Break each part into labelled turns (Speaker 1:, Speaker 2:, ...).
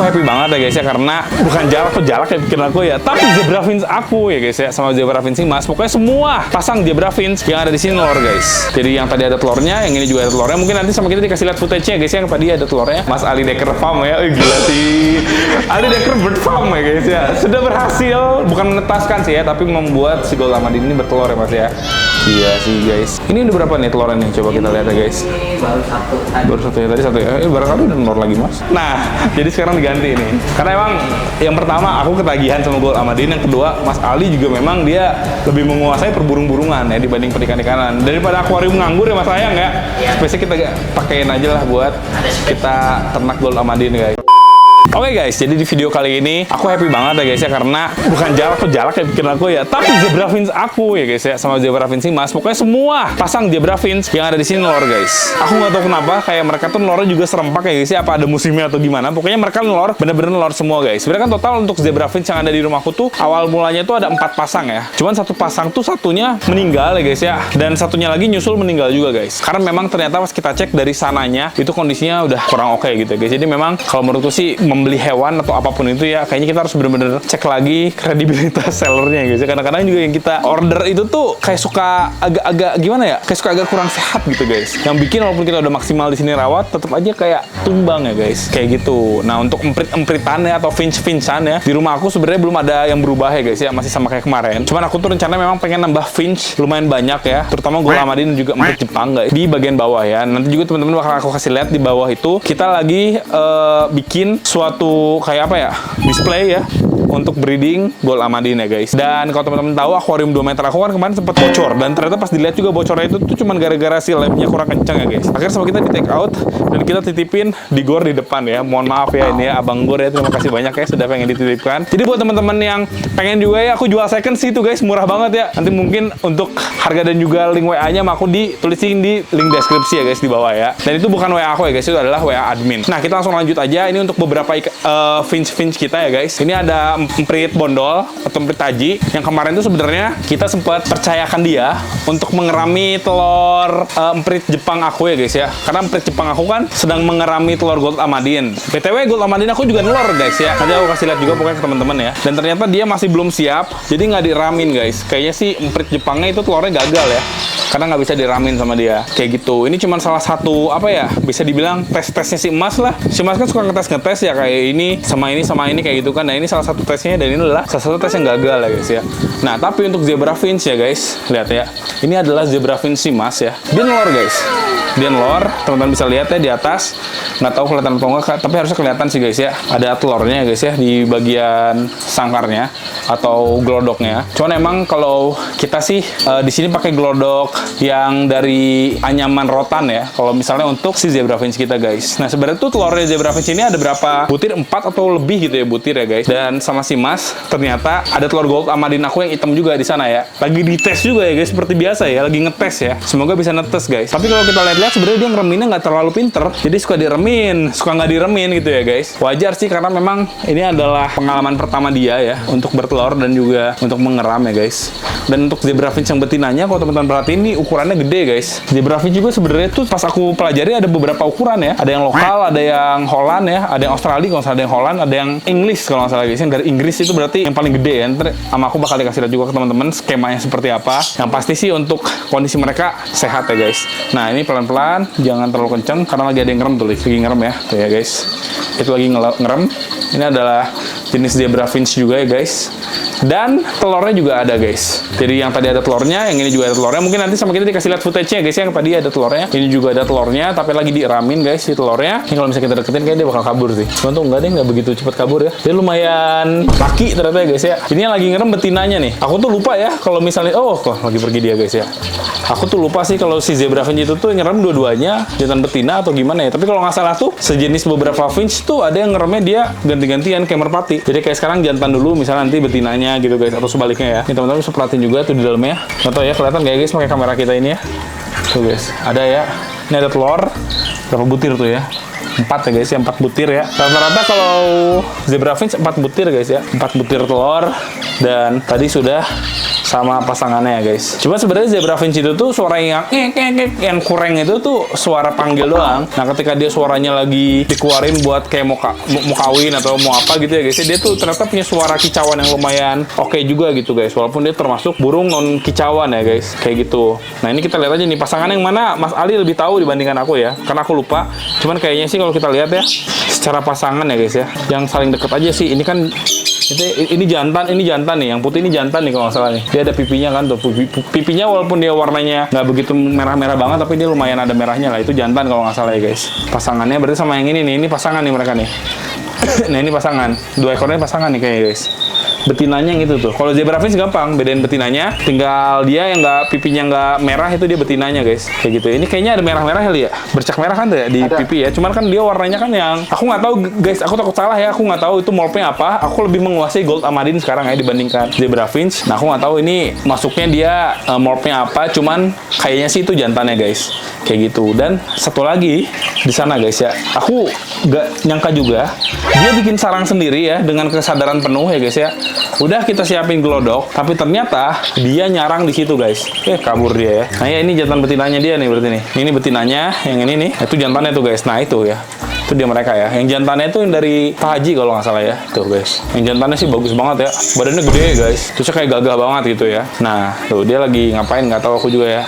Speaker 1: aku happy banget ya guys ya, karena bukan jalak ya bikin aku ya, tapi zebra finch aku ya guys ya, sama zebra finch mas. Pokoknya semua pasang zebra finch yang ada di sini telur guys. Jadi yang tadi ada telurnya, yang ini juga ada telurnya. Mungkin nanti sama kita dikasih lihat footage-nya guys ya, yang tadi ada telurnya. Mas Ali Decker Farm ya, gila sih. Ali Decker Bird Farm ya guys ya, sudah berhasil, bukan menetaskan sih ya, tapi membuat si Gold Amadin ini bertelur ya mas ya. Iya sih guys. Ini udah berapa nih telurnya nih? Coba kita lihat ya guys.
Speaker 2: Ini baru satu.
Speaker 1: Baru satu ya, tadi satu ya. Barangkali udah telur lagi mas. Nah, jadi sekarang diganti nih. Karena emang yang pertama aku ketagihan sama Gold Amadin, yang kedua Mas Ali juga memang dia lebih menguasai perburung-burungan ya dibanding perikan-ikanan. Daripada akuarium nganggur ya mas sayang ya. Spesial kita pakein aja lah buat kita ternak Gold Amadin guys. Oke guys, jadi di video kali ini aku happy banget ya guys ya, karena bukan jalak ya bikin aku ya, tapi zebra finch aku ya guys ya, sama zebra finch mas. Pokoknya semua pasang zebra finch yang ada di sini telur guys. Aku nggak tahu kenapa kayak mereka tuh telurnya juga serempak ya guys ya, apa ada musimnya atau gimana. Pokoknya mereka telur bener-bener telur semua guys. Sebenarnya kan total untuk zebra finch yang ada di rumahku tuh awal mulanya tuh ada 4 pasang ya. Cuman satu pasang tuh satunya meninggal ya guys ya, dan satunya lagi nyusul meninggal juga guys. Karena memang ternyata pas kita cek dari sananya itu kondisinya udah kurang oke gitu ya guys. Jadi memang kalau menurutku sih membeli hewan atau apapun itu ya, kayaknya kita harus bener-bener cek lagi kredibilitas sellernya guys. Kadang-kadang juga yang kita order itu tuh kayak suka agak-agak gimana ya, kayak suka agak kurang sehat gitu guys, yang bikin walaupun kita udah maksimal di sini rawat tetap aja kayak tumbang ya guys, kayak gitu. Nah untuk emprit-empritannya atau finch-finchannya di rumah aku sebenarnya belum ada yang berubah ya guys ya, masih sama kayak kemarin. Cuman aku tuh rencana memang pengen nambah finch lumayan banyak ya, terutama Gold Amadin dan juga emprit Jepang guys di bagian bawah ya. Nanti juga teman-teman bakal aku kasih lihat di bawah itu kita lagi bikin suatu kayak apa ya, display ya untuk breeding Gold Amadin ya guys. Dan kalau teman-teman tahu akuarium 2 meter aku kan kemarin sempat bocor, dan ternyata pas dilihat juga bocornya itu tuh cuman gara-gara si lemnya kurang kencang ya guys. Akhirnya sama kita di take out dan kita titipin di gor di depan ya. Mohon maaf ya ini ya Abang Gor ya, terima kasih banyak ya sudah pengen dititipkan. Jadi buat teman-teman yang pengen juga ya, aku jual second sih itu guys, murah banget ya. Nanti mungkin untuk harga dan juga link WA-nya aku ditulisin di link deskripsi ya guys di bawah ya. Dan itu bukan WA aku ya guys, itu adalah WA admin. Nah kita langsung lanjut aja. Ini untuk beberapa finch kita ya guys. Ini ada emprit bondol atau emprit taji yang kemarin tuh sebenarnya kita sempat percayakan dia untuk mengerami telur emprit Jepang aku ya guys ya, karena emprit Jepang aku kan sedang mengerami telur Gold Amadin. BTW Gold Amadin aku juga telur guys ya, nanti aku kasih lihat juga pokoknya ke teman-teman ya. Dan ternyata dia masih belum siap, jadi nggak diramin guys. Kayaknya sih emprit Jepangnya itu telurnya gagal ya, karena nggak bisa diramin sama dia kayak gitu. Ini cuma salah satu apa ya, bisa dibilang tes-tesnya si Emas lah. Si Emas kan suka ngetes ya, kayak ini sama ini kayak gitu kan. Nah ini salah satu tesnya, dan ini adalah salah satu tes yang gagal ya guys ya. Nah tapi untuk zebra finch ya guys, lihat ya, ini adalah zebra finch si Mas ya, dia nelor guys. Dia nelor, teman-teman bisa lihat ya di atas. Nggak tahu kelihatan atau enggak, tapi harusnya kelihatan sih guys ya. Ada telurnya ya guys ya di bagian sangkarnya atau glodoknya. Cuman emang kalau kita sih di sini pakai glodok yang dari anyaman rotan ya. Kalau misalnya untuk si zebra finch kita guys. Nah sebenarnya tuh telurnya zebra finch ini ada berapa butir? 4 atau lebih gitu ya butir ya guys. Dan sama si Mas ternyata ada telur Gold Amadin aku yang hitam juga di sana ya. Lagi dites juga ya guys, seperti biasa ya, lagi ngetes ya. Semoga bisa netes guys. Tapi kalau kita lihat sebenarnya dia ngereminnya nggak terlalu pinter, jadi suka diremin, suka nggak diremin gitu ya guys. Wajar sih karena memang ini adalah pengalaman pertama dia ya untuk bertelur dan juga untuk mengeram ya guys. Dan untuk zebra finch yang betinanya, kalau teman-teman perhatiin ini ukurannya gede guys. Zebra finch juga sebenarnya tuh pas aku pelajari ada beberapa ukuran ya. Ada yang lokal, ada yang Holland ya, ada yang Australia kalau nggak salah, ada yang Holland, ada yang English kalau nggak salah guys. Yang dari Inggris itu berarti yang paling gede ya. Ntar sama aku bakal dikasih lihat juga ke teman-teman skemanya seperti apa. Yang pasti sih untuk kondisi mereka sehat ya guys. Nah ini pelan-pelan, jangan terlalu kenceng karena lagi ada yang ngerem tuh, lagi ngerem ya, tuh ya guys. Itu lagi ngerem. Ini adalah jenis zebra finch juga ya guys. Dan telurnya juga ada guys. Jadi yang tadi ada telurnya, yang ini juga ada telurnya. Mungkin nanti sama kita dikasih lihat footage-nya guys. Yang tadi ada telurnya, ini juga ada telurnya, tapi lagi diiramin guys si telurnya. Ini kalau misalnya kita deketin kayaknya dia bakal kabur sih. Cuman tuh enggak deh, nggak begitu cepat kabur ya. Dia lumayan laki ternyata ya guys ya. Ini yang lagi ngerem betinanya nih. Aku tuh lupa ya kalau misalnya, oh kok lagi pergi dia guys ya. Aku tuh lupa sih kalau si zebra finch itu tuh ngerem dua-duanya, jantan betina atau gimana ya. Tapi kalau nggak salah tuh sejenis beberapa finch tuh ada yang ngeremnya dia ganti-gantian kayak merpati. Jadi kayak sekarang jantan dulu, misalnya nanti betinanya gitu guys, atau sebaliknya ya. Ini teman-teman bisa perhatiin juga tuh di dalamnya. Nggak tahu ya kelihatan nggak ya guys pakai kamera kita ini ya. Tuh guys, ada ya. Ini ada telur. Berapa butir tuh ya? 4 ya guys ya, 4 butir ya. Rata-rata kalau zebra finch 4 butir guys ya. 4 butir telur. Dan tadi sudah sama pasangannya ya guys. Cuma sebenarnya zebra finch itu tuh suara yang kurang itu tuh suara panggil doang. Nah ketika dia suaranya lagi dikeluarin buat kayak mau kawin atau mau apa gitu ya guys, dia tuh ternyata punya suara kicauan yang lumayan oke juga gitu guys, walaupun dia termasuk burung non kicauan ya guys, kayak gitu. Nah ini kita lihat aja nih pasangan yang mana Mas Ali lebih tahu dibandingkan aku ya, karena aku lupa. Cuman kayaknya sih kalau kita lihat ya secara pasangan ya guys ya, yang saling deket aja sih. Ini kan ini jantan nih, yang putih ini jantan nih kalau nggak salah nih. Dia ada pipinya kan tuh, pipinya walaupun dia warnanya nggak begitu merah-merah banget, tapi dia lumayan ada merahnya lah. Itu jantan kalau nggak salah ya guys. Pasangannya berarti sama yang ini nih, ini pasangan nih mereka nih. Nah ini pasangan, 2 ekornya pasangan nih kayaknya guys. Betinanya yang itu tuh. Kalau zebra finch gampang bedain betinanya, tinggal dia yang nggak pipinya nggak merah itu dia betinanya guys, kayak gitu. Ini kayaknya ada merah-merah kali ya, bercak merah kan tuh ya di pipi ya. Cuman kan dia warnanya kan yang aku nggak tahu guys, aku takut salah ya, aku nggak tahu itu morphnya apa. Aku lebih menguasai gold amadine sekarang ya dibandingkan zebra finch. Nah aku nggak tahu ini masuknya dia morphnya apa, cuman kayaknya sih itu jantannya guys, kayak gitu. Dan satu lagi di sana guys ya, aku nggak nyangka juga dia bikin sarang sendiri ya dengan kesadaran penuh ya guys ya. Udah kita siapin gelodok, tapi ternyata dia nyarang di situ guys. Kabur dia ya. Nah ya ini jantan betinanya dia nih berarti nih. Ini betinanya, yang ini nih. Itu jantannya tuh guys. Nah itu ya. Itu dia mereka ya. Yang jantannya itu yang dari Pak Haji kalau nggak salah ya. Tuh guys. Yang jantannya sih bagus banget ya. Badannya gede guys. Terusnya kayak gagah banget gitu ya. Nah tuh dia lagi ngapain nggak tahu aku juga ya.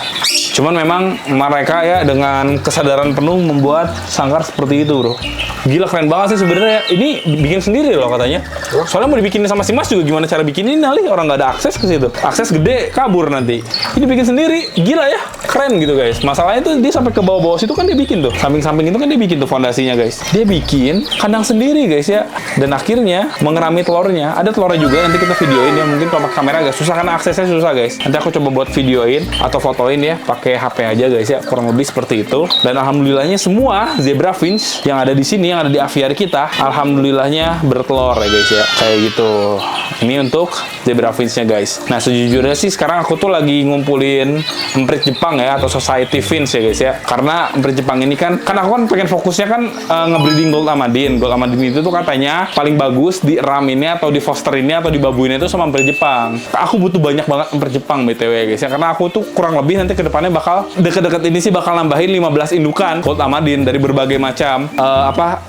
Speaker 1: Cuman memang mereka ya dengan kesadaran penuh membuat sangkar seperti itu bro. Gila keren banget sih sebenarnya. Ini bikin sendiri loh katanya. Soalnya mau dibikinin sama si Mas juga gimana cara bikinin nih, orang nggak ada akses ke situ. Akses gede kabur nanti. Ini bikin sendiri. Gila ya. Keren gitu guys. Masalahnya tuh dia sampai ke bawah-bawah situ kan dia bikin tuh. Samping-samping itu kan dia bikin tuh fondasinya guys. Dia bikin kandang sendiri guys ya. Dan akhirnya mengerami telurnya. Ada telurnya juga nanti kita videoin ya. Mungkin kalau pakai kamera agak susah karena aksesnya susah guys. Nanti aku coba buat videoin atau fotoin ya pakai HP aja guys ya. Kurang lebih seperti itu. Dan alhamdulillahnya semua zebra finch yang ada di sini, yang ada di aviary kita, alhamdulillahnya bertelur ya guys ya. Kayak gitu. Ini untuk zebra finch-nya guys. Nah sejujurnya sih sekarang aku tuh lagi ngumpulin emprit Jepang ya, atau society finch ya guys ya. Karena emprit Jepang ini kan aku kan pengen fokusnya kan ngebreeding gold amadine. Gold amadine itu tuh katanya paling bagus di raminnya atau di fosterinnya atau di babuinnya itu sama emprit Jepang. Aku butuh banyak banget emprit Jepang BTW ya guys ya. Karena aku tuh kurang lebih nanti kedepannya bakal deket-deket ini sih bakal nambahin 15 indukan gold amadine dari berbagai macam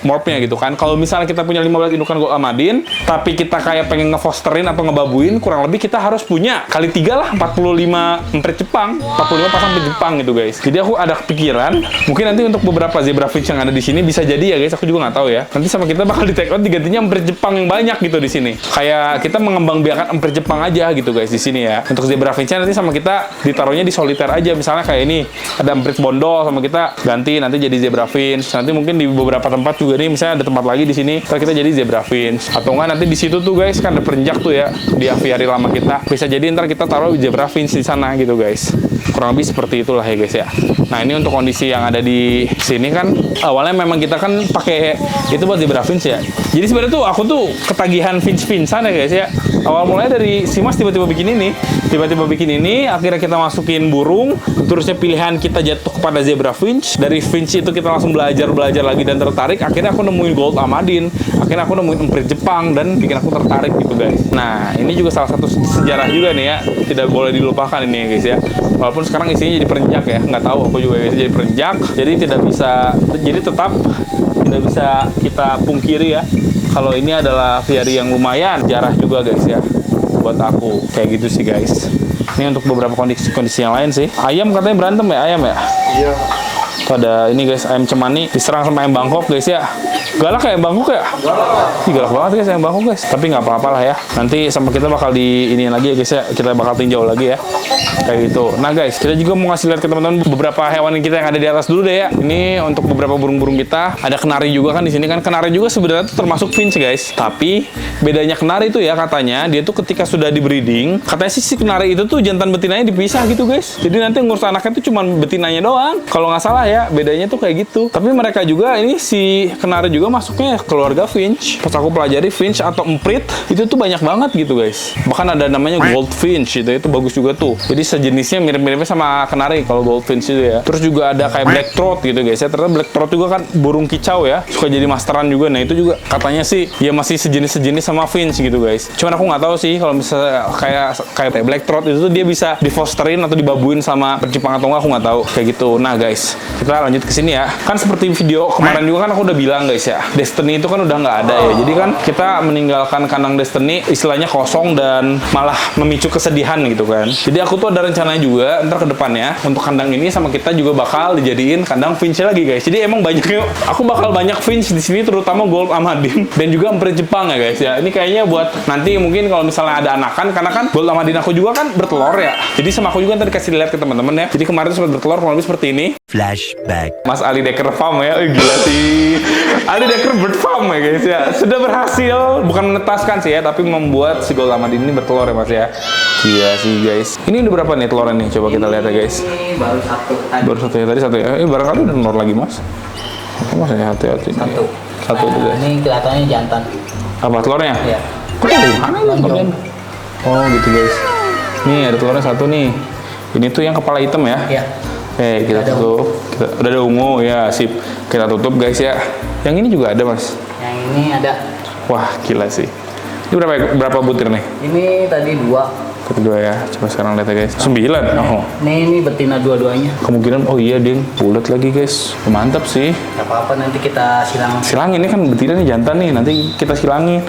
Speaker 1: morphnya gitu kan. Kalau misalnya kita punya 15 indukan gold amadine, tapi kita kayak pengen ngefosterin atau ngebabuin, kurang lebih kita harus punya kali 3 lah 45 emprit Jepang, 45 pasang emprit Jepang gitu guys. Jadi aku ada kepikiran, mungkin nanti untuk beberapa zebra finch yang ada di sini bisa jadi ya guys, aku juga nggak tahu ya. Nanti sama kita bakal di take out digantinya emprit Jepang yang banyak gitu di sini. Kayak kita mengembangbiakan emprit Jepang aja gitu guys di sini ya. Untuk zebra finch nanti sama kita ditaruhnya di soliter aja. Misalnya kayak ini ada emprit bondol, sama kita ganti nanti jadi zebra finch. Nanti mungkin di beberapa tempat juga nih, misalnya ada tempat lagi di sini, ntar kita jadi zebra finch. Atau enggak nanti di situ tuh guys kan ada perenjak tuh ya di aviary lama kita. Bisa jadi ntar kita taruh zebra finch di sana gitu guys. Kurang lebih seperti itulah ya guys ya. Nah ini untuk kondisi yang ada di sini kan awalnya memang kita kan pakai itu buat zebra finch ya. Jadi sebenarnya tuh aku tuh ketagihan finch-finchan ya guys ya. Awal mulanya dari si Mas tiba-tiba bikin ini, akhirnya kita masukin burung, terusnya pilihan kita jatuh kepada zebra finch. Dari finch itu kita langsung belajar lagi dan tertarik. Akhirnya aku nemuin gold amadine, akhirnya aku nemuin emprit Jepang dan bikin aku tertarik gitu guys. Nah ini juga salah satu sejarah juga nih ya, tidak boleh dilupakan ini ya guys ya. Walaupun sekarang isinya jadi perenjak ya, nggak tahu aku juga guys, jadi perenjak, jadi tetap tidak bisa kita pungkiri ya kalau ini adalah aviary yang lumayan jarah juga guys ya buat aku, kayak gitu sih guys. Ini untuk beberapa kondisi yang lain sih. Ayam katanya berantem ya, ayam ya? Iya. Pada ini guys, ayam cemani diserang sama ayam Bangkok guys ya. Galak kayak ayam Bangkok ya? Galak banget guys ayam Bangkok guys. Tapi nggak apa-apa lah ya. Nanti sama kita bakal di ini lagi ya guys ya. Kita bakal tinjau lagi ya. Kayak gitu. Nah guys, kita juga mau ngasih lihat ke teman-teman beberapa hewan kita yang ada di atas dulu deh ya. Ini untuk beberapa burung-burung kita. Ada kenari juga kan di sini kan. Kenari juga sebenarnya termasuk finch guys. Tapi bedanya kenari itu ya katanya dia tuh ketika sudah di breeding, katanya sih si kenari itu tuh jantan betinanya dipisah gitu guys. Jadi nanti ngurus anaknya tuh cuma betinanya doang. Kalau nggak salah ya, bedanya tuh kayak gitu. Tapi mereka juga, ini si Kenari juga masuknya keluarga Finch. Pas aku pelajari Finch atau emprit, itu tuh banyak banget gitu guys. Bahkan ada namanya Goldfinch, itu bagus juga tuh. Jadi sejenisnya mirip-miripnya sama Kenari kalau Goldfinch itu ya. Terus juga ada kayak Black Throat gitu guys ya. Ternyata Black Throat juga kan burung kicau ya, suka jadi masteran juga. Nah itu juga katanya sih ya masih sejenis sama Finch gitu guys. Cuman aku nggak tahu sih kalau misalnya kayak Black Throat itu tuh dia bisa difosterin atau dibabuin sama percipan atau nggak, aku nggak tahu kayak gitu. Nah guys, kita lanjut ke sini ya. Kan seperti video kemarin juga kan aku udah bilang guys ya, Destiny itu kan udah nggak ada ya. Jadi kan kita meninggalkan kandang Destiny istilahnya kosong dan malah memicu kesedihan gitu kan. Jadi aku tuh ada rencananya juga ntar ke depannya untuk kandang ini sama kita juga bakal dijadiin kandang Finch lagi guys. Jadi emang banyaknya, aku bakal banyak Finch di sini, terutama Gold Amadin dan juga emprit Jepang ya guys ya. Ini kayaknya buat nanti mungkin kalau misalnya ada anakan, karena kan Gold Amadin aku juga kan bertelur ya. Jadi sama aku juga tadi kasih lihat ke teman-teman ya. Jadi kemarin sempat bertelur kurang lebih seperti ini.
Speaker 2: Flashback.
Speaker 1: Mas Ali Decker Farm ya, gila sih. Ali Decker Bird Farm ya guys ya. Sudah berhasil, bukan menetaskan sih ya, tapi membuat si Gold Amadin ini bertelur ya mas ya. Iya sih guys. Ini udah berapa nih telurnya nih? Coba kita lihat ya guys.
Speaker 3: Ini baru satu tadi.
Speaker 1: Baru satu ya, tadi satu ya. Barangkali udah telur lagi mas. Apa mas ya, hati-hati. Satu tuh guys.
Speaker 3: Ini kelihatannya jantan.
Speaker 1: Apa telurnya?
Speaker 3: Iya.
Speaker 1: Kok dari mana ya telurnya? Oh gitu guys. Nih ada telurnya satu nih. Ini tuh yang kepala hitam ya?
Speaker 3: Iya.
Speaker 1: Kita tutup. Udah ada ungu ya, sip. Kita tutup guys ya. Yang ini juga ada mas.
Speaker 3: Yang ini ada.
Speaker 1: Wah gila sih. Ini berapa butir nih?
Speaker 3: Ini tadi 2.
Speaker 1: Kedua ya. Coba sekarang lihat ya guys. 9. Oh.
Speaker 3: Ini betina dua-duanya.
Speaker 1: Kemungkinan oh iya ding, bulat lagi guys. Mantap sih.
Speaker 3: Gak apa-apa, nanti kita silang.
Speaker 1: Silangin, ini kan betina nih jantan nih, nanti kita silangin.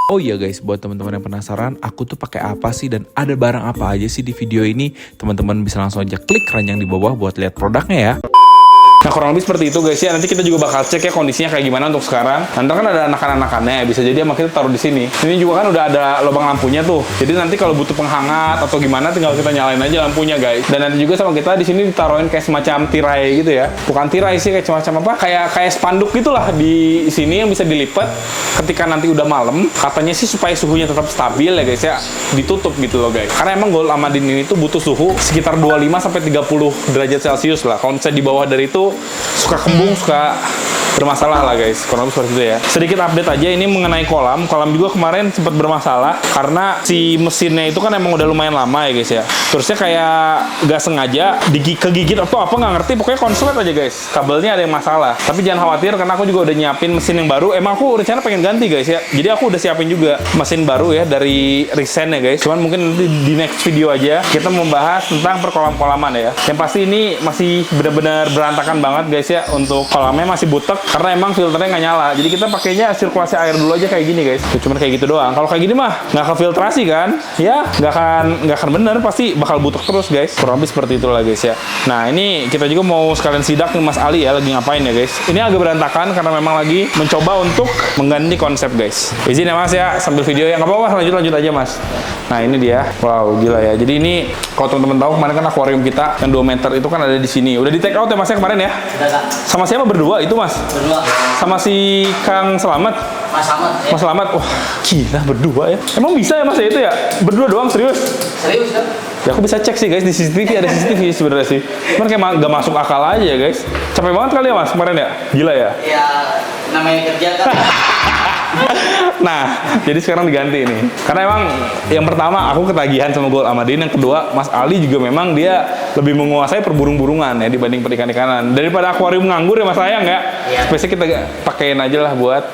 Speaker 2: Oh iya guys, buat teman-teman yang penasaran, aku tuh pakai apa sih dan ada barang apa aja sih di video ini, teman-teman bisa langsung aja klik keranjang di bawah buat lihat produknya ya.
Speaker 1: Nah kurang lebih seperti itu guys ya. Nanti kita juga bakal cek ya kondisinya kayak gimana untuk sekarang. Nanti kan ada anakan-anakannya, bisa jadi emang kita taruh di sini. Ini juga kan udah ada lubang lampunya tuh. Jadi nanti kalau butuh penghangat atau gimana, tinggal kita nyalain aja lampunya guys. Dan nanti juga sama kita di sini ditaruhin kayak semacam tirai gitu ya. Bukan tirai sih, kayak semacam apa? Kayak spanduk gitulah di sini yang bisa dilipat. Ketika nanti udah malam, katanya sih supaya suhunya tetap stabil ya guys ya, ditutup gitu loh guys. Karena emang Gold Amadin ini tuh butuh suhu sekitar 25 sampai 30 derajat Celcius lah. Kalau misalnya di bawah dari itu suka kembung, suka bermasalah lah guys, kurang lebih seperti itu ya. Sedikit update aja ini mengenai kolam juga kemarin sempat bermasalah karena si mesinnya itu kan emang udah lumayan lama ya guys ya. Terusnya kayak gak sengaja kegigit atau apa nggak ngerti, pokoknya konslet aja guys, kabelnya ada yang masalah. Tapi jangan khawatir karena aku juga udah nyiapin mesin yang baru. Emang aku rencana pengen ganti guys ya, jadi aku udah siapin juga mesin baru ya dari Risen ya guys. Cuman mungkin nanti di next video aja kita membahas tentang perkolam-kolaman ya. Yang pasti ini masih benar-benar berantakan banget guys ya, untuk kolamnya masih butek karena emang filternya nggak nyala. Jadi kita pakainya sirkulasi air dulu aja kayak gini guys. Cuman kayak gitu doang. Kalau kayak gini mah nggak kefiltrasi kan, ya nggak akan bener, pasti bakal butek terus guys. Kurang lebih seperti itulah guys ya. Nah ini kita juga mau sekalian sidak nih Mas Ali ya, lagi ngapain ya guys. Ini agak berantakan karena memang lagi mencoba untuk mengganti konsep guys. Izin ya Mas ya, sambil video ya, nggak apa-apa, lanjut aja Mas. Nah ini dia, wow gila ya. Jadi ini kalau teman-teman tahu kemarin kan akuarium kita yang 2 meter itu kan ada di sini. Udah di take out ya Mas ya kemarin ya?
Speaker 3: Sudah kak.
Speaker 1: Sama siapa berdua itu Mas?
Speaker 3: Berdua.
Speaker 1: Sama si Kang Selamat?
Speaker 3: Mas Selamat.
Speaker 1: Mas Selamat, wah gila berdua ya. Emang bisa ya Mas ya itu ya? Berdua doang serius?
Speaker 3: Serius kan?
Speaker 1: Ya aku bisa cek sih guys, di CCTV ada CCTV sebenarnya sih. Cuman kayak gak masuk akal aja ya guys. Capek banget kali ya Mas kemarin ya? Gila ya?
Speaker 3: Ya namanya kerja kan.
Speaker 1: Nah, jadi sekarang diganti ini. Karena emang yang pertama aku ketagihan sama Gold Amadin, yang kedua Mas Ali juga memang dia lebih menguasai perburung-burungan ya dibanding perikan-ikanan. Daripada akuarium nganggur ya Mas sayang ya.
Speaker 3: Iya.
Speaker 1: Spesial kita pakein aja lah buat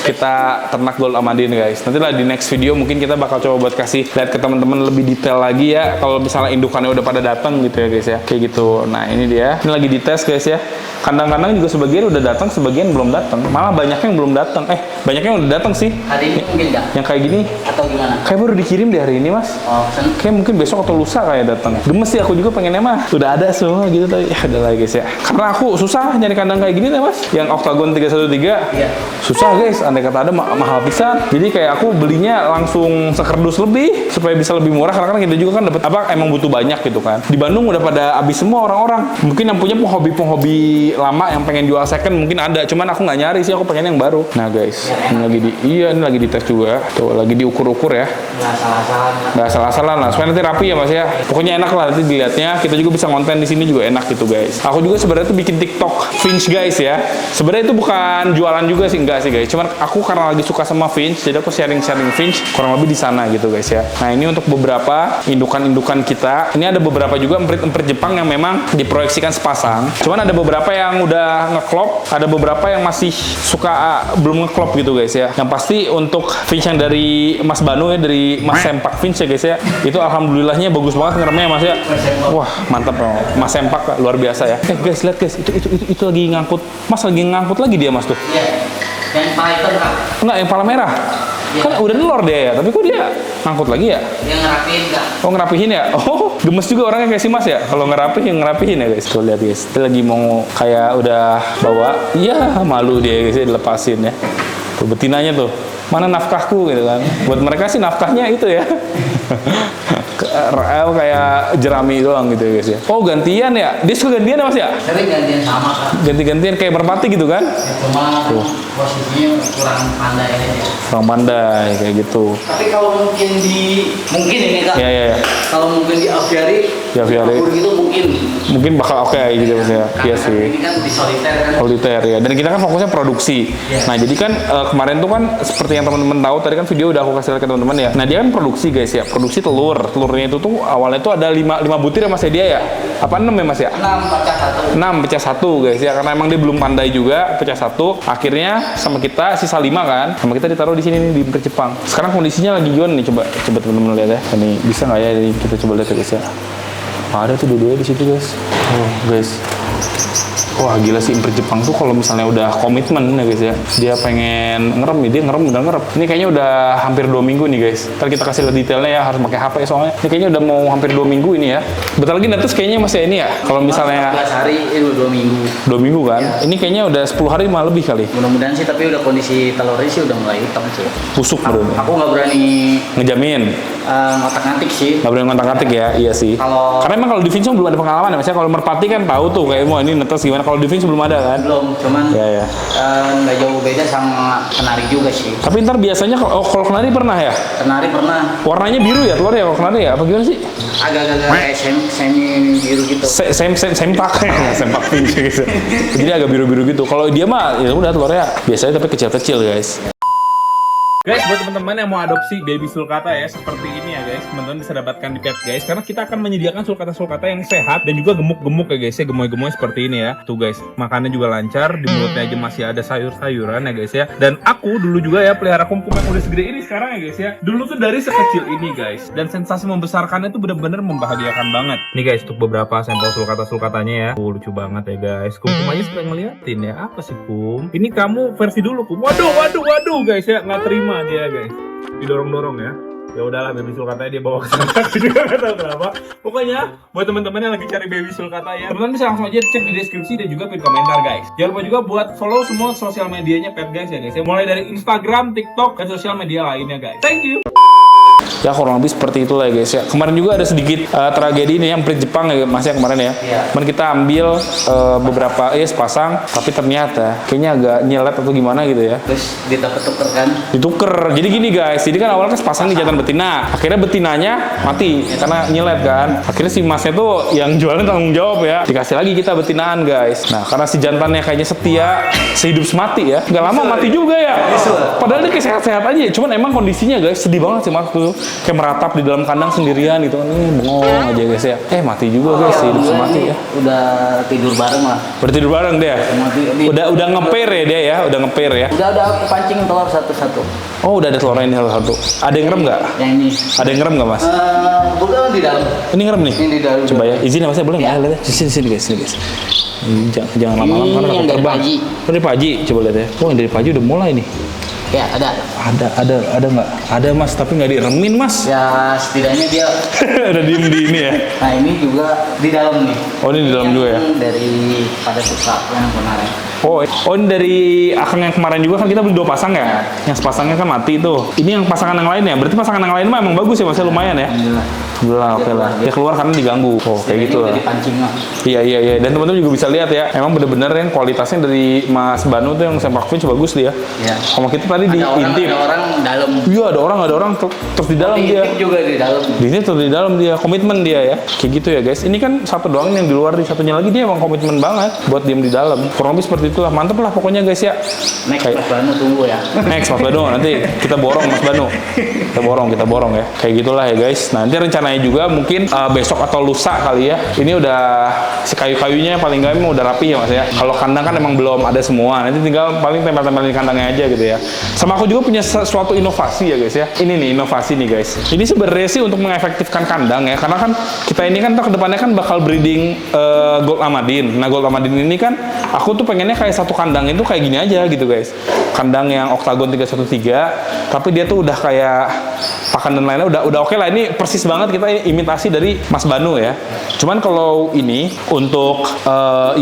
Speaker 1: kita ternak Gold Amadin guys. Nanti lah di next video mungkin kita bakal coba buat kasih lihat ke teman-teman lebih detail lagi ya. Kalau misalnya indukannya udah pada datang gitu ya guys ya. Kayak gitu. Nah, ini dia. Ini lagi dites guys ya. Kandang-kandang juga sebagian udah datang, sebagian belum datang. Malah banyak yang belum datang. Banyaknya yang udah datang sih.
Speaker 3: Hari ini mungkin nggak?
Speaker 1: Yang kayak gini.
Speaker 3: Atau gimana?
Speaker 1: Kayak baru dikirim di hari ini Mas.
Speaker 3: Oh,
Speaker 1: Kayak mungkin besok atau lusa kayak datang. Gemes sih aku juga pengennya mah. Udah ada semua gitu tapi ya udah lah guys ya. Karena aku susah nyari kandang kayak gini deh Mas. Yang yang Octagon 313
Speaker 3: Iya.
Speaker 1: susah guys, andai kata ada mahal pisan. Jadi kayak aku belinya langsung sekerdus lebih supaya bisa lebih murah karena kan kita juga kan dapat apa emang butuh banyak gitu kan. Di Bandung udah pada habis semua orang-orang. Mungkin yang punya penghobi lama yang pengen jual second mungkin ada, cuman aku nggak nyari sih, aku pengen yang baru. Nah guys, ini lagi dites juga. Tuh lagi diukur-ukur ya. Nggak salah-salah lah, supaya nanti rapi ya mas ya. Pokoknya enak lah nanti dilihatnya. Kita juga bisa konten di sini juga enak gitu guys. Aku juga sebenarnya tuh bikin TikTok Vince guys ya. Sebenarnya itu bukan jualan juga sih, enggak sih guys. Cuman aku karena lagi suka sama Vince, jadi aku sharing-sharing Vince kurang lebih di sana gitu guys ya. Nah ini untuk beberapa indukan-indukan kita. Ini ada beberapa juga emprit-emprit Jepang yang memang diproyeksikan sepasang. Cuman ada beberapa yang udah ngeklop, ada beberapa yang masih suka belum ngeklop gitu guys ya. Yang pasti untuk Vince yang dari Mas Banu ya, dari Mas Sempak Vince ya guys ya, itu alhamdulillahnya bagus banget ngeremnya mas ya. Wah mantap dong, Mas Sempak luar biasa ya. Guys lihat guys, itu lagi ngangkut, mas lagi ngangkut lagi dia mas tuh.
Speaker 3: Iya. Yang pala hitam kak.
Speaker 1: Enggak, yang pala merah.
Speaker 3: Iya.
Speaker 1: Kan udah nelor dia ya, tapi kok dia ngangkut lagi ya?
Speaker 3: Yang ngerapiin kak.
Speaker 1: Oh ngerapihin ya? Oh gemes juga orangnya kayak si mas ya? Kalau ngerapihin ya guys. Tuh lihat guys, dia lagi mau kayak udah bawa. Iya malu dia guys, dia dilepasin ya. Tuh betinanya tuh, mana nafkahku gitu kan. Buat mereka sih nafkahnya itu ya. Kayak jerami doang gitu ya guys ya. Oh gantian ya? Dia suka gantian ya mas ya?
Speaker 3: Sering gantian sama kak.
Speaker 1: Ganti-gantian kayak merpati gitu kan?
Speaker 3: Ya, cuma posisinya kurang pandai aja.
Speaker 1: Kurang pandai kayak gitu.
Speaker 3: Tapi kalau mungkin ini kak.
Speaker 1: Iya.
Speaker 3: Kalau mungkin di Aviary,
Speaker 1: Aviary.
Speaker 3: gitu
Speaker 1: Mungkin bakal oke gitu mas ya. Iya sih.
Speaker 3: Ini kan di soliter kan.
Speaker 1: Soliter ya. Dan kita kan fokusnya produksi. Nah jadi kan kemarin tuh kan seperti yang teman-teman tahu tadi kan video udah aku kasih lihat ke teman-teman ya. Nah dia kan produksi guys ya. Produksi telurnya itu tuh awalnya tuh ada 5 butir ya mas ya dia ya. Apa 6 ya mas ya? 6 pecah satu guys ya. Karena emang dia belum pandai juga pecah satu. Akhirnya sama kita sisa 5 kan. Sama kita ditaruh di sini nih di Emprit Jepang. Sekarang kondisinya lagi gimana nih, coba teman-teman lihat ya. Ini bisa nggak ya? Ini kita coba lihat ya guys ya. Ada tuh dua-duanya di situ guys. Oh guys. Wah gila sih Emprit Jepang tuh kalau misalnya udah komitmen ya guys ya, dia pengen ngerem ya, dia udah ngerem. Ini kayaknya udah hampir 2 minggu nih guys. Ntar kita kasih lihat detailnya ya, harus pakai HP soalnya. Ini kayaknya udah mau hampir 2 minggu ini ya. Bentar lagi netes kayaknya masih ini ya. Kalau misalnya
Speaker 3: 14 hari itu 2 minggu.
Speaker 1: 2 minggu kan? Ya. Ini kayaknya udah 10 hari malah lebih kali.
Speaker 3: Mudah-mudahan sih, tapi udah kondisi telurnya sih udah mulai hitam sih.
Speaker 1: Busuk bro.
Speaker 3: Aku nggak berani
Speaker 1: ngejamin.
Speaker 3: Ngotak-ngatik sih.
Speaker 1: Nggak berani ngotak-ngatik ya, iya sih. Karena emang kalau di Vince belum ada pengalaman ya. Misalnya kalau merpati kan tahu tuh kayak mau ini netes gimana. Kalau di Vince belum ada kan?
Speaker 3: Belum, cuman
Speaker 1: ya.
Speaker 3: Nggak jauh beda sama kenari juga sih.
Speaker 1: Tapi ntar biasanya kalau kenari pernah ya?
Speaker 3: Kenari pernah.
Speaker 1: Warnanya biru ya telurnya kalau kenari ya? Apa gimana sih?
Speaker 3: Agak-agak kayak semi biru gitu.
Speaker 1: Sempak Vince gitu. Jadi agak biru-biru gitu. Kalau dia mah ya udah telurnya biasanya tapi kecil-kecil guys. Guys, buat teman-teman yang mau adopsi baby sulcata ya seperti ini ya guys, teman-teman bisa dapatkan di Pet guys, karena kita akan menyediakan sulcata yang sehat dan juga gemuk-gemuk ya guys ya, gemoy-gemoy seperti ini ya. Tuh guys, makannya juga lancar, di mulutnya aja masih ada sayur-sayuran ya guys ya. Dan aku dulu juga ya pelihara kumkum yang udah segede ini sekarang ya guys ya. Dulu tuh dari sekecil ini guys, dan sensasi membesarkannya tuh bener-bener membahagiakan banget. Nih guys, untuk beberapa sampel sulcatanya ya. Lucu banget ya guys. Kumkum aja suka ngeliatin ya. Apa sih Kum? Ini kamu versi dulu Kum. Waduh guys ya, nggak terima dia guys, didorong-dorong ya. Ya udahlah, baby sulcata dia bawa ke sana. Juga nggak tahu kenapa. Pokoknya buat teman-teman yang lagi cari baby sulcata ya, teman-teman bisa langsung aja cek di deskripsi dan juga pin komentar guys. Jangan lupa juga buat follow semua sosial medianya Pet guys ya guys ya. Mulai dari Instagram, TikTok, dan sosial media lainnya guys. Thank you. Ya kurang lebih seperti itulah ya guys ya. Kemarin juga ada sedikit tragedi ini yang Emprit Jepang ya mas ya kemarin ya. Kemarin kita ambil beberapa sepasang, tapi ternyata kayaknya agak nyelet atau gimana gitu ya.
Speaker 3: Terus dituker kan?
Speaker 1: Dituker. Jadi gini guys, jadi kan awalnya sepasang di jantan betina. Akhirnya betinanya mati karena nyelet kan. Akhirnya si masnya tuh yang jualnya tanggung jawab ya. Dikasih lagi kita betinaan guys. Nah karena si jantannya kayaknya setia sehidup semati ya. Gak lama mati juga ya. Padahal dia kayak sehat-sehat aja. Cuman emang kondisinya guys sedih banget sih mas tuh. Kayak meratap di dalam kandang sendirian gitu kan, bengong aja guys ya. Mati juga guys, hidup semati ya.
Speaker 3: Udah tidur bareng lah.
Speaker 1: Udah tidur bareng dia. Udah ngepair ya dia ya, udah ngepair ya.
Speaker 3: Udah aku pancing telur satu-satu.
Speaker 1: Oh udah ada telurnya ini satu. Ada yang ngerem nggak?
Speaker 3: Yang ini.
Speaker 1: Ada yang ngerem nggak mas?
Speaker 3: Bukan di dalam.
Speaker 1: Ini ngerem nih.
Speaker 3: Ini di dalam.
Speaker 1: Coba ya, izin ya mas ya boleh nggak? Lihat sini guys, sini guys. Jangan lama-lama karena takut terbang. Oh dari Paji, coba lihat ya. Oh yang dari Paji udah mulai nih.
Speaker 3: Ya ada
Speaker 1: nggak? Ada mas, tapi nggak diremin mas.
Speaker 3: Ya setidaknya dia
Speaker 1: ada diem di ini ya.
Speaker 3: Nah ini juga di dalam nih.
Speaker 1: Oh ini di dalam juga ya.
Speaker 3: Dari pada suka yang kemarin.
Speaker 1: Oh ini dari akang yang kemarin juga kan kita beli 2 pasang ya. Yang sepasangnya kan mati tuh. Ini yang pasangan yang lain ya. Berarti pasangan yang lain mah emang bagus ya, masih lumayan ya. Alhamdulillah, oke lah. Dia keluar karena diganggu. Oh kayak gitu lah.
Speaker 3: Dipancing lah.
Speaker 1: Iya. Dan teman-teman juga bisa lihat ya. Emang bener-bener yang kualitasnya dari Mas Banu tuh yang sempak Finch bagus dia.
Speaker 3: Iya.
Speaker 1: Sama kita tadi di intip.
Speaker 3: Ada orang dalam.
Speaker 1: Iya ada orang terus di dalam dia.
Speaker 3: Intip juga di dalam.
Speaker 1: Di sini terus di dalam dia, komitmen dia ya. Kayak gitu ya guys. Ini kan satu doang yang di luar, di satunya lagi dia emang komitmen banget buat diem di dalam. Kurang lebih seperti itulah. Mantep lah pokoknya guys ya.
Speaker 3: Next Mas Banu tunggu ya.
Speaker 1: Next Mas Banu, nanti kita borong Mas Banu. Kita borong ya. Kayak gitulah ya guys. Nanti rencananya juga mungkin besok atau lusa kali ya. Ini udah si kayu-kayunya paling nggak emang udah rapi ya Mas ya. Kalau kandang kan emang belum ada semua. Nanti tinggal paling tempel-tempelin kandangnya aja gitu ya. Sama aku juga punya suatu inovasi ya guys ya. Ini nih inovasi nih guys. Ini sebenarnya sih untuk mengefektifkan kandang ya. Karena kan kita ini kan ke depannya kan bakal breeding Gold Amadin. Nah Gold Amadin ini kan aku tuh pengennya kayak satu kandang itu kayak gini aja gitu guys. Kandang yang oktagon 313, tapi dia tuh udah kayak pakan dan lainnya udah oke lah. Ini persis banget kita imitasi dari Mas Banu ya. Cuman kalau ini untuk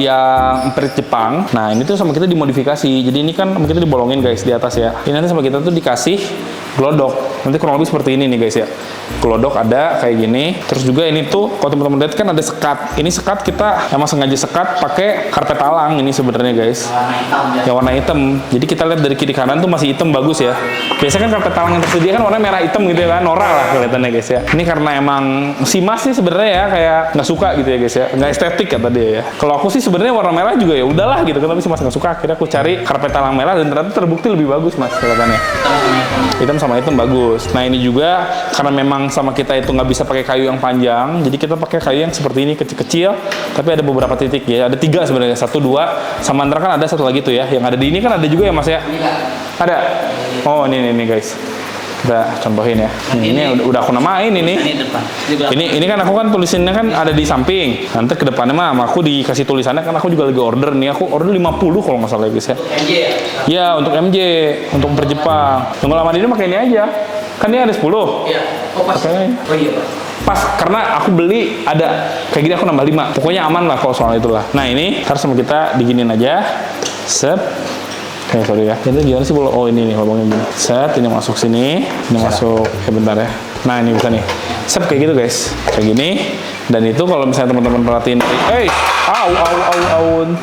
Speaker 1: yang perit Jepang, nah ini tuh sama kita dimodifikasi. Jadi ini kan sama kita dibolongin guys di atas ya. Ini nanti sama kita tuh dikasih glodok. Nanti kurang lebih seperti ini nih guys ya. Glodok ada kayak gini. Terus juga ini tuh kalau teman-teman lihat kan ada sekat. Ini sekat kita emang sengaja sekat pakai karpet talang ini sebenarnya guys.
Speaker 3: Warna hitam ya.
Speaker 1: Yang warna hitam. Jadi kita lihat dari kiri kanan tuh masih hitam bagus ya. Biasanya kan karpet talang yang tersedia kan warna merah hitam gitu ya kan, norak lah kelihatannya guys ya. Ini karena emang si Mas sih sebenarnya ya kayak nggak suka gitu ya guys ya, nggak estetik kata dia ya. Kalau aku sih sebenarnya warna merah juga ya udahlah gitu kan, tapi si Mas nggak suka. Akhirnya aku cari karpet talang merah dan ternyata terbukti lebih bagus Mas kelihatannya. Hitam sama hitam bagus. Nah ini juga karena memang sama kita itu nggak bisa pakai kayu yang panjang, jadi kita pakai kayu yang seperti ini kecil-kecil, tapi ada beberapa titik ya. Ada 3 sebenarnya, 1, 2, sama antara kan ada satu lagi tuh ya. Yang ada di ini kan ada juga ya Mas ya. Ada. Oh ini guys. Kita contohin ya. Ini udah aku namain ini. Ini kan aku kan tulisannya kan ada di samping. Nanti ke depannya mah aku dikasih tulisannya kan aku juga lagi order nih. Aku order 50 kalau nggak salah guys ya.
Speaker 3: MJ ya?
Speaker 1: Ya untuk MJ, untuk per Jepang. Tunggu lama ini pakai ini aja. Kan ini ada 10.
Speaker 3: Iya. Oh pas.
Speaker 1: Pakai.
Speaker 3: Oh iya Pak.
Speaker 1: Pas karena aku beli ada kayak gini aku nambah 5. Pokoknya aman lah kalau soal itulah. Nah ini harus sama kita diginin aja. Set. Sorry ya. Ini gimana sih oh ini nih lubangnya gini. Set ini masuk sini, ini masuk bentar ya. Nah ini bisa nih. Set kayak gitu guys. Kayak gini. Dan itu kalau misalnya teman-teman perhatiin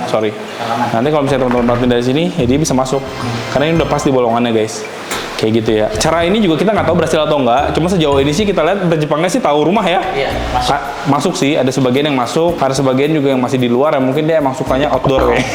Speaker 1: sorry. Nanti kalau misalnya teman-teman perhatiin dari sini, ya dia bisa masuk. Karena ini udah pas di bolongannya guys. Kayak gitu ya. Cara ini juga kita nggak tahu berhasil atau enggak. Cuma sejauh ini sih kita lihat Jepangnya sih tahu rumah ya.
Speaker 3: Iya, masuk.
Speaker 1: Masuk sih. Ada sebagian yang masuk, ada sebagian juga yang masih di luar. Ya mungkin dia emang sukanya outdoor kayak.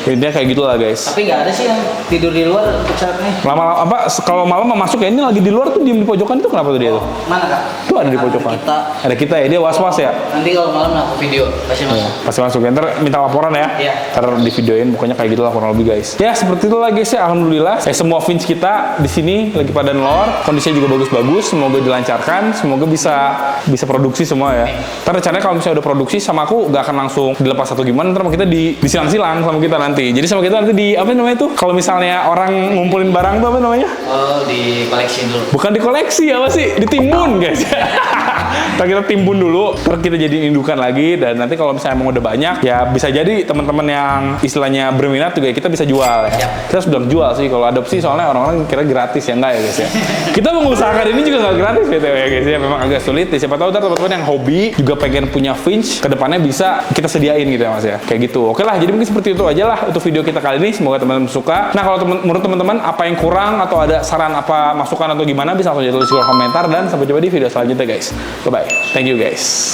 Speaker 1: Dia kayak gitulah guys.
Speaker 3: Tapi nggak ada sih yang tidur di luar untuk saat ini.
Speaker 1: Lama-lama apa? Kalau malam mau masuk ya ini lagi di luar tuh diem di pojokan itu kenapa tuh dia tuh?
Speaker 3: Mana Kak?
Speaker 1: Tuh ada di pojokan. Ada kita ya. Dia was-was ya.
Speaker 3: Nanti kalau malam aku video pasti masuk.
Speaker 1: Pasti masuk ya. Ntar minta laporan ya.
Speaker 3: Iya.
Speaker 1: Ntar di videoin. Pokoknya kayak gitulah kurang lebih guys. Ya seperti itulah guys ya. Alhamdulillah. Semua Finch kita di sini lagi pada nelor, kondisinya juga bagus-bagus, semoga dilancarkan, semoga bisa produksi semua ya. Ntar rencananya kalau misalnya udah produksi sama aku nggak akan langsung dilepas atau gimana, ntar kita disilang-silang sama kita nanti. Jadi sama kita nanti di apa namanya tuh? Kalau misalnya orang ngumpulin barang tuh apa namanya?
Speaker 3: Oh, di koleksi dulu.
Speaker 1: Bukan dikoleksi apa sih? Ditimbun guys. Ntar kita timbun dulu, ntar kita jadi indukan lagi, dan nanti kalau misalnya emang udah banyak, ya bisa jadi teman-teman yang istilahnya berminat juga kita bisa jual ya. Kita sudah jual sih kalau adopsi, soalnya orang-orang kira gratis ya, enggak ya guys ya. Kita mengusahakan ini juga nggak gratis gitu ya guys ya, memang agak sulit. Siapa tahu ntar teman-teman yang hobi juga pengen punya Finch, kedepannya bisa kita sediain gitu ya Mas ya, kayak gitu. Oke lah, jadi mungkin seperti itu aja lah untuk video kita kali ini. Semoga teman-teman suka. Nah kalau menurut teman-teman apa yang kurang atau ada saran apa masukan atau gimana, bisa langsung tulis di kolom komentar, dan sampai jumpa di video selanjutnya guys. Bye bye, thank you guys.